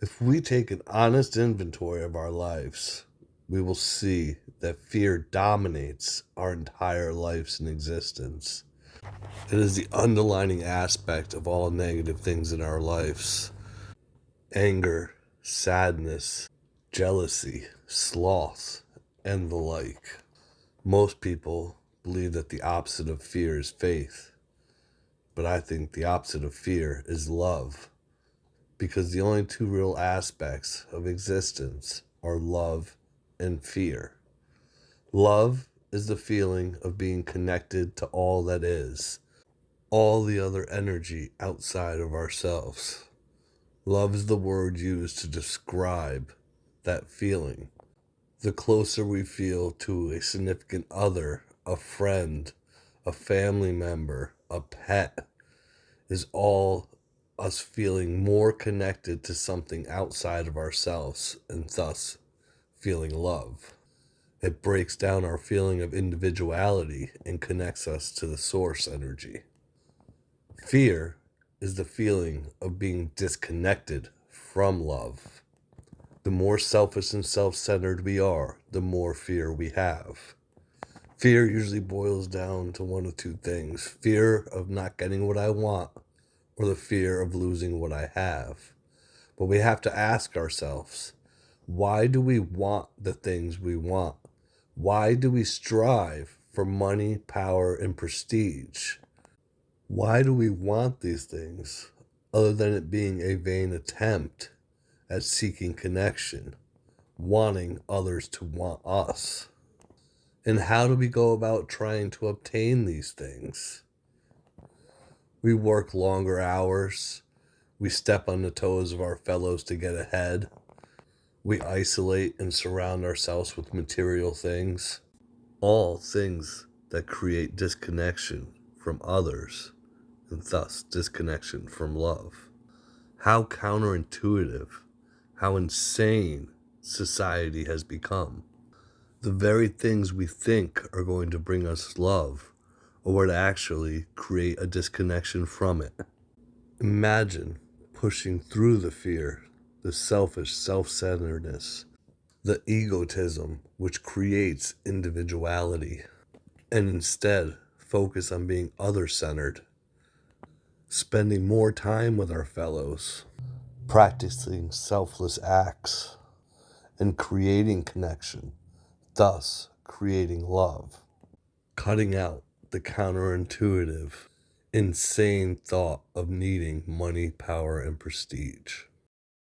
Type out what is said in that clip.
If we take an honest inventory of our lives, we will see that fear dominates our entire lives and existence. It is the underlining aspect of all negative things in our lives: anger, sadness, jealousy, sloth, and the like. Most people believe that the opposite of fear is faith, but I think the opposite of fear is love, because the only two real aspects of existence are love and fear. Love is the feeling of being connected to all that is, all the other energy outside of ourselves. Love is the word used to describe that feeling. The closer we feel to a significant other, a friend, a family member, a pet, is all us feeling more connected to something outside of ourselves and thus feeling love. It breaks down our feeling of individuality and connects us to the source energy. Fear is the feeling of being disconnected from love. The more selfish and self centered we are, the more fear we have. Fear usually boils down to one of two things: fear of not getting what I want, or the fear of losing what I have. But we have to ask ourselves, why do we want the things we want? Why do we strive for money, power, and prestige? Why do we want these things other than it being a vain attempt at seeking connection, wanting others to want us? And how do we go about trying to obtain these things? We work longer hours. We step on the toes of our fellows to get ahead. We isolate and surround ourselves with material things, all things that create disconnection from others and thus disconnection from love. How counterintuitive, how insane society has become. The very things we think are going to bring us love are what actually create a disconnection from it. Imagine pushing through the fear, the selfish self-centeredness, the egotism which creates individuality, and instead focus on being other-centered, spending more time with our fellows, practicing selfless acts, and creating connection, thus creating love, cutting out the counterintuitive, insane thought of needing money, power, and prestige.